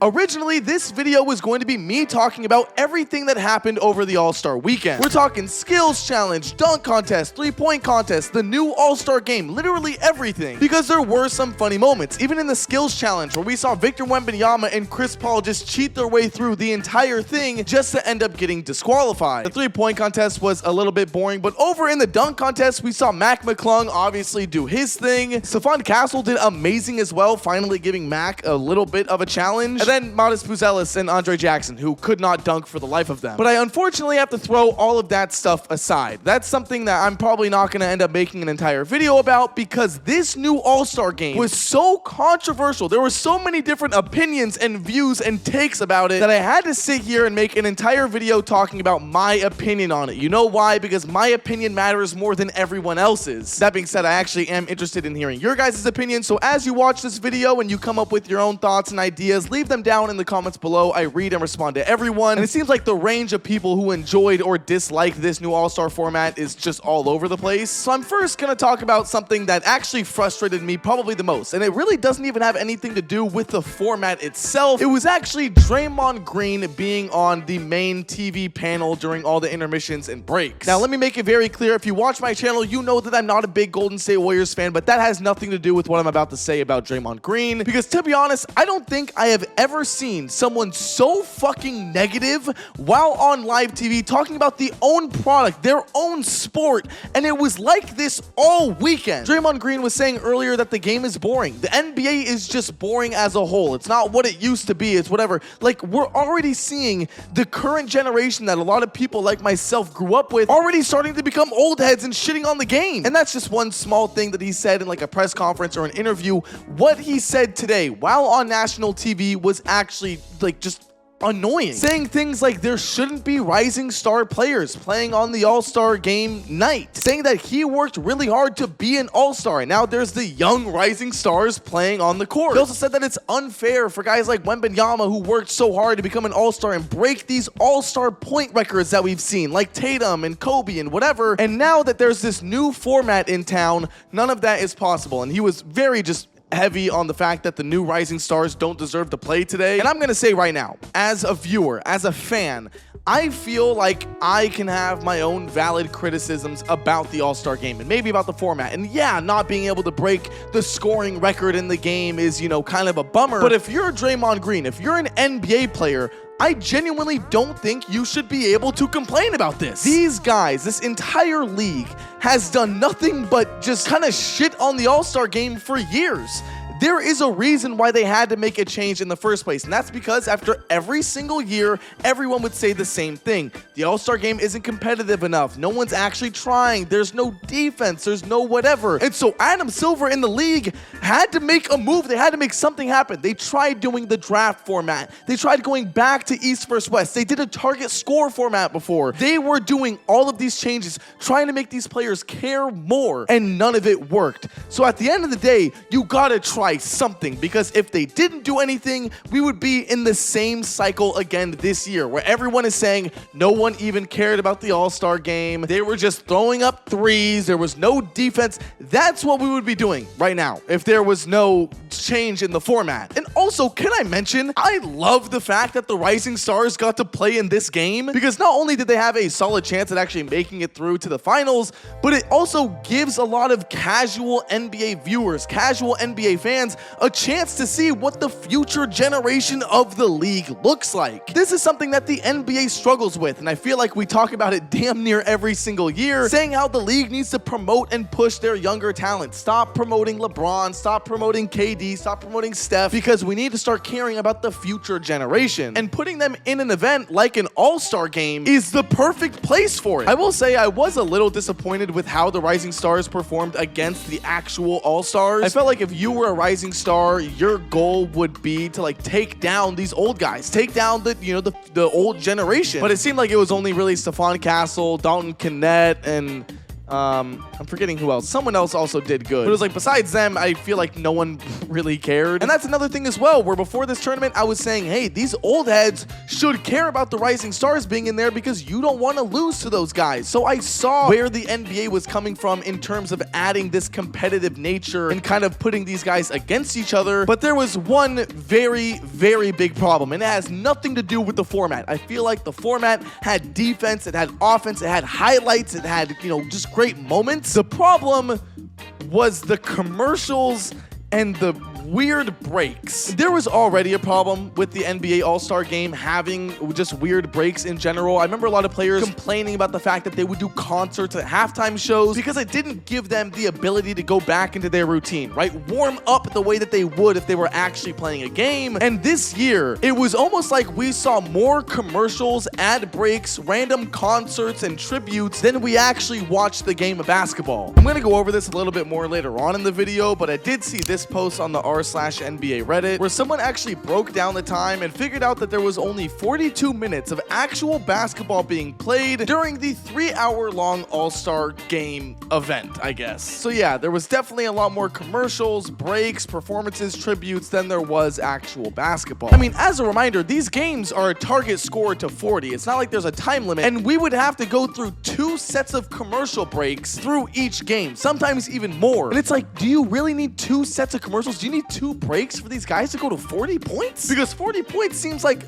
Originally, this video was going to be me talking about everything that happened over the All-Star weekend. We're talking skills challenge, dunk contest, three-point contest, the new All-Star game, literally everything. Because there were some funny moments, even in the skills challenge where we saw Victor Wembanyama and Chris Paul just cheat their way through the entire thing just to end up getting disqualified. The three-point contest was a little bit boring, but over in the dunk contest, we saw Mac McClung obviously do his thing. Stephon Castle did amazing as well, finally giving Mac a little bit of a challenge. And then Modest Puzelis and Andre Jackson, who could not dunk for the life of them. But I unfortunately have to throw all of that stuff aside. That's something that I'm probably not going to end up making an entire video about because this new All-Star game was so controversial. There were so many different opinions and views and takes about it that I had to sit here and make an entire video talking about my opinion on it. You know why? Because my opinion matters more than everyone else's. That being said, I actually am interested in hearing your guys' opinion. So as you watch this video and you come up with your own thoughts and ideas, leave them down in the comments below. I read and respond to everyone, and it seems like the range of people who enjoyed or disliked this new All-Star format is just all over the place. So I'm first gonna talk about something that actually frustrated me probably the most, and it really doesn't even have anything to do with the format itself. It was actually Draymond Green being on the main TV panel during all the intermissions and breaks. Now let me make it very clear, if you watch my channel, you know that I'm not a big Golden State Warriors fan, but that has nothing to do with what I'm about to say about Draymond Green, because to be honest, I don't think I have ever seen someone so fucking negative while on live TV talking about the own product, their own sport, and it was like this all weekend. Draymond Green was saying earlier that the game is boring. The NBA is just boring as a whole. It's not what it used to be. It's whatever. Like, we're already seeing the current generation that a lot of people like myself grew up with already starting to become old heads and shitting on the game. And that's just one small thing that he said in like a press conference or an interview. What he said today while on national TV was actually like just annoying, saying things like there shouldn't be rising star players playing on the All-Star game night, saying that he worked really hard to be an All-Star and now there's the young rising stars playing on the court. He also said that it's unfair for guys like Wembanyama who worked so hard to become an All-Star and break these All-Star point records that we've seen, like Tatum and Kobe and whatever, and now that there's this new format in town, none of that is possible. And he was very just heavy on the fact that the new rising stars don't deserve to play today. And I'm gonna say right now, as a viewer, as a fan, I feel like I can have my own valid criticisms about the All-Star game and maybe about the format. And yeah, not being able to break the scoring record in the game is, you know, kind of a bummer. But if you're Draymond Green, if you're an NBA player, I genuinely don't think you should be able to complain about this. These guys, this entire league has done nothing but just kind of shit on the All-Star game for years. There is a reason why they had to make a change in the first place, and that's because after every single year, everyone would say the same thing. The All-Star game isn't competitive enough. No one's actually trying. There's no defense. There's no whatever. And so Adam Silver in the league had to make a move. They had to make something happen. They tried doing the draft format. They tried going back to East versus West. They did a target score format before. They were doing all of these changes, trying to make these players care more, and none of it worked. So at the end of the day, you gotta try something, because if they didn't do anything, we would be in the same cycle again this year where everyone is saying no one even cared about the All-Star game. They were just throwing up threes. There was no defense. That's what we would be doing right now if there was no change in the format. And also, can I mention, I love the fact that the Rising Stars got to play in this game, because not only did they have a solid chance at actually making it through to the finals, but it also gives a lot of casual NBA viewers, casual NBA fans, a chance to see what the future generation of the league looks like. This is something that the NBA struggles with, and I feel like we talk about it damn near every single year, saying how the league needs to promote and push their younger talent. Stop promoting LeBron, stop promoting KD, stop promoting Steph, because we need to start caring about the future generation. And putting them in an event like an All-Star game is the perfect place for it. I will say I was a little disappointed with how the Rising Stars performed against the actual All-Stars. I felt like if you were a Rising Star, your goal would be to like take down these old guys, take down the, you know, the old generation. But it seemed like it was only really Stephon Castle, Dalton Kennett, and I'm forgetting who else. Someone else also did good. But it was like, besides them, I feel like no one really cared. And that's another thing as well, where before this tournament, I was saying, hey, these old heads should care about the rising stars being in there because you don't want to lose to those guys. So I saw where the NBA was coming from in terms of adding this competitive nature and kind of putting these guys against each other. But there was one very, very big problem, and it has nothing to do with the format. I feel like the format had defense, it had offense, it had highlights, it had, just great moments. The problem was the commercials and the weird breaks. There was already a problem with the NBA All-Star Game having just weird breaks in general. I remember a lot of players complaining about the fact that they would do concerts at halftime shows because it didn't give them the ability to go back into their routine, right? Warm up the way that they would if they were actually playing a game. And this year, it was almost like we saw more commercials, ad breaks, random concerts, and tributes than we actually watched the game of basketball. I'm gonna go over this a little bit more later on in the video, but I did see this post on the r/NBA Reddit where someone actually broke down the time and figured out that there was only 42 minutes of actual basketball being played during the 3-hour-long All-Star Game event, I guess. So yeah, there was definitely a lot more commercials, breaks, performances, tributes than there was actual basketball. I mean, as a reminder, these games are a target score to 40. It's not like there's a time limit, and we would have to go through 2 sets of commercial breaks through each game, sometimes even more. And it's like, do you really need 2 sets of commercials? Do you need 2 breaks for these guys to go to 40 points? Because 40 points seems like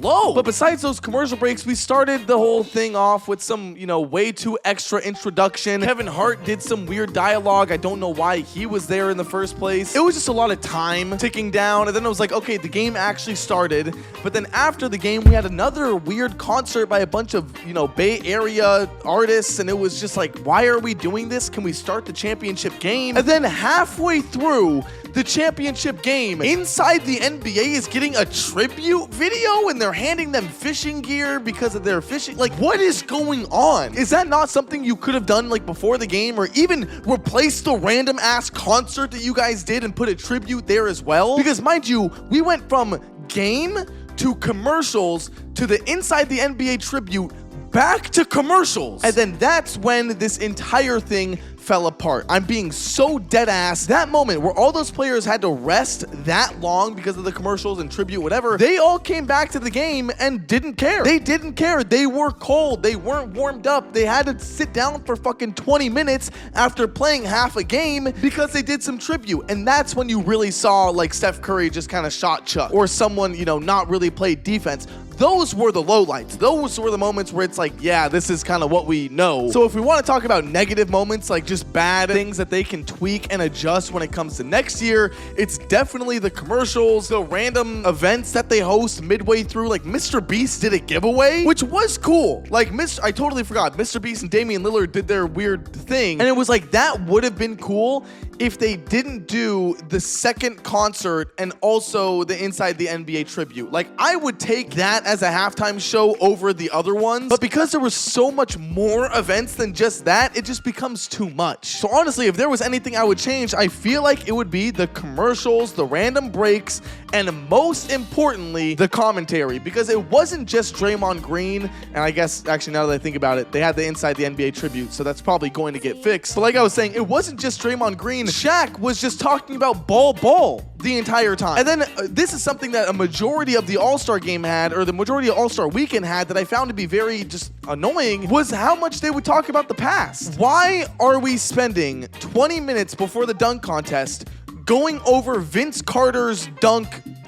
low. But besides those commercial breaks, we started the whole thing off with some, way too extra introduction. Kevin Hart did some weird dialogue. I don't know why he was there in the first place. It was just a lot of time ticking down. And then it was like, okay, the game actually started. But then after the game, we had another weird concert by a bunch of, Bay Area artists. And it was just like, why are we doing this? Can we start the championship game? And then halfway through the championship game, inside the NBA is getting a tribute video and they're handing them fishing gear because of their fishing. Like, what is going on? Is that not something you could have done before the game, or even replace the random ass concert that you guys did and put a tribute there as well? Because mind you, we went from game to commercials to the inside the NBA tribute back to commercials. And then that's when this entire thing fell apart. I'm being so dead ass. That moment where all those players had to rest that long because of the commercials and tribute, whatever, they all came back to the game and didn't care. They didn't care. They were cold. They weren't warmed up. They had to sit down for fucking 20 minutes after playing half a game because they did some tribute. And that's when you really saw Steph Curry just kind of shot Chuck, or someone, not really played defense. Those were the lowlights. Those were the moments where it's like, yeah, this is kind of what we know. So if we want to talk about negative moments, just bad things that they can tweak and adjust when it comes to next year, it's definitely the commercials, the random events that they host midway through. Mr. Beast did a giveaway, which was cool. I totally forgot. Mr. Beast and Damian Lillard did their weird thing. And it was that would have been cool if they didn't do the second concert and also the Inside the NBA tribute. I would take that as a halftime show over the other ones, but because there was so much more events than just that, it just becomes too much. So honestly, if there was anything I would change, I feel like it would be the commercials, the random breaks, and most importantly, the commentary, because it wasn't just Draymond Green. And I guess actually, now that I think about it, they had the Inside the NBA tribute, so that's probably going to get fixed. But like I was saying, it wasn't just Draymond Green. Shaq was just talking about ball the entire time. And then this is something that a majority of the All-Star game had, or the majority of All-Star weekend had, that I found to be very just annoying, was how much they would talk about the past. Why are we spending 20 minutes before the dunk contest going over Vince Carter's dunk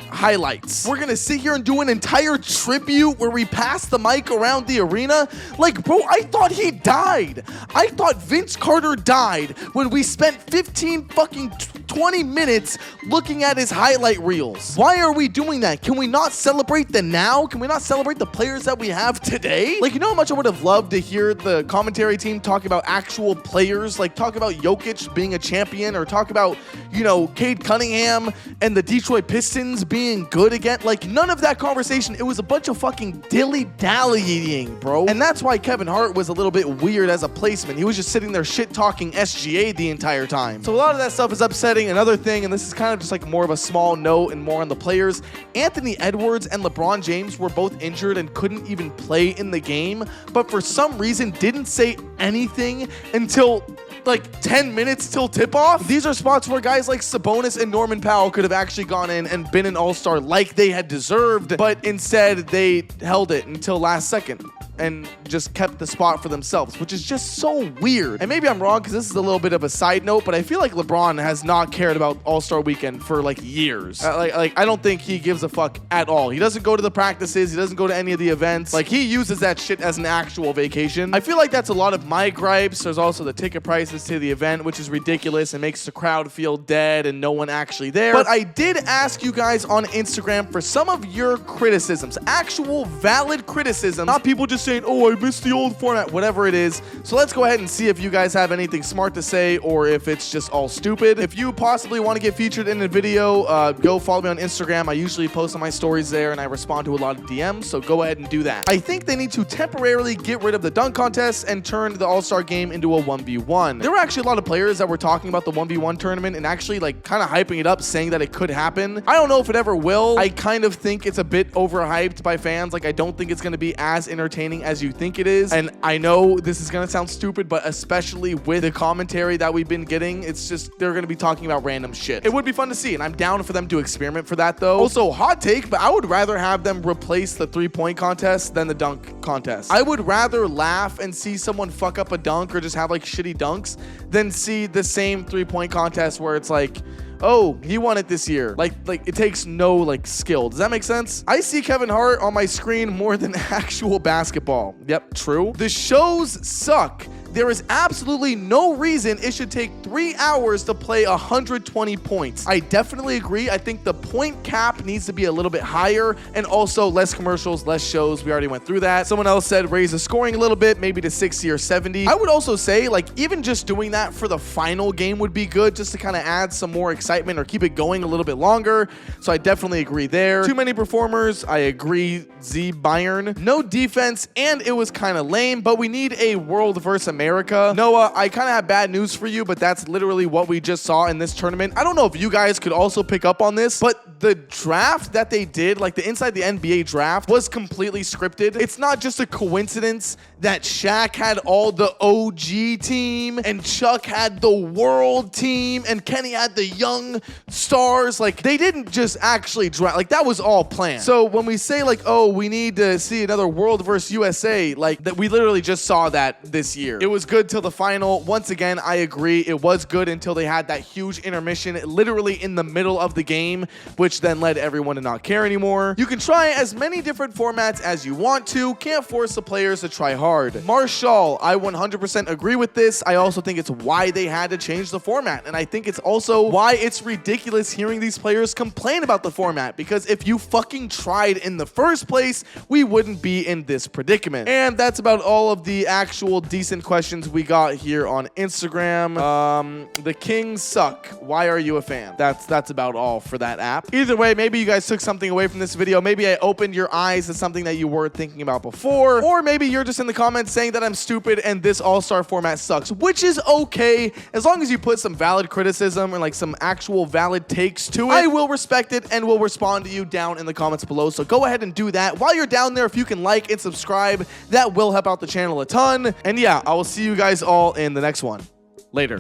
highlights? We're gonna sit here and do an entire tribute where we pass the mic around the arena? Bro, I thought he died. I thought Vince Carter died when we spent 20 minutes looking at his highlight reels. Why are we doing that? Can we not celebrate the now? Can we not celebrate the players that we have today? How much I would have loved to hear the commentary team talk about actual players, talk about Jokic being a champion, or talk about, Cade Cunningham and the Detroit Pistons being good again. None of that conversation. It was a bunch of fucking dilly-dallying, bro. And that's why Kevin Hart was a little bit weird as a placement. He was just sitting there shit-talking SGA the entire time. So a lot of that stuff is upsetting. regarding another thing, and this is kind of just like more of a small note and more on the players. Anthony Edwards and LeBron James were both injured and couldn't even play in the game, but for some reason didn't say anything until like 10 minutes till tip-off. These are spots where guys like Sabonis and Norman Powell could have actually gone in and been an all-star like they had deserved, but instead they held it until last second and just kept the spot for themselves, which is just so weird. And maybe I'm wrong because this is a little bit of a side note, but I feel like LeBron has not cared about All-Star Weekend for like years. Like I don't think he gives a fuck at all. He doesn't go to the practices. He doesn't go to any of the events. Like he uses that shit as an actual vacation. I feel like that's a lot of my gripes. There's also the ticket prices to the event, which is ridiculous and makes the crowd feel dead and no one actually there. But I did ask you guys on Instagram for some of your criticisms, actual valid criticism, not people just saying, oh, I missed the old format, whatever it is. So let's go ahead and see if you guys have anything smart to say or if it's just all stupid. If you possibly want to get featured in a video, go follow me on Instagram. I usually post on my stories there and I respond to a lot of DMs, so go ahead and do that. I think they need to temporarily get rid of the dunk contest and turn the All-Star game into a 1v1. There were actually a lot of players that were talking about the 1v1 tournament and actually like kind of hyping it up, saying that it could happen. I don't know if it ever will. I kind of think it's a bit overhyped by fans. Like I don't think it's going to be as entertaining as you think it is. And I know this is going to sound stupid, but especially with the commentary that we've been getting, it's just they're going to be talking about random shit. It would be fun to see, and I'm down for them to experiment for that though. Also, hot take, but I would rather have them replace the 3-point contest than the dunk contest. I would rather laugh and see someone fuck up a dunk or just have like shitty dunks than see the same 3-point contest where it's like, oh, he won it this year. Like it takes no like skill. Does that make sense? I see Kevin Hart on my screen more than actual basketball. Yep, true. The shows suck. There is absolutely no reason it should take 3 hours to play 120 points. I definitely agree. I think the point cap needs to be a little bit higher and also less commercials, less shows. We already went through that. Someone else said raise the scoring a little bit, maybe to 60 or 70. I would also say like even just doing that for the final game would be good just to kind of add some more excitement or keep it going a little bit longer. So I definitely agree there. Too many performers. I agree. Z Bayern. No defense and it was kind of lame, but we need a world versus America. Noah, I kind of have bad news for you, but that's literally what we just saw in this tournament. I don't know if you guys could also pick up on this, but the draft that they did, like the Inside the NBA draft, was completely scripted. It's not just a coincidence that Shaq had all the OG team and Chuck had the world team and Kenny had the young stars. Like they didn't just actually draft, like that was all planned. So when we say like, oh, we need to see another world versus USA, like that, we literally just saw that this year. It was good till the final. Once again, I agree. It was good until they had that huge intermission literally in the middle of the game, which then led everyone to not care anymore. You can try as many different formats as you want to. Can't force the players to try hard. Marshall, I 100% agree with this. I also think it's why they had to change the format. And I think it's also why it's ridiculous hearing these players complain about the format, because if you fucking tried in the first place, we wouldn't be in this predicament. And that's about all of the actual decent questions we got here on Instagram. The Kings suck. Why are you a fan? That's about all for that app. Either way, maybe you guys took something away from this video. Maybe I opened your eyes to something that you weren't thinking about before, or maybe you're just in the comments saying that I'm stupid and this all-star format sucks, which is okay as long as you put some valid criticism and like some actual valid takes to it. I will respect it and will respond to you down in the comments below. So go ahead and do that. While you're down there, if you can like and subscribe, that will help out the channel a ton. And yeah, I will see you guys all in the next one. Later.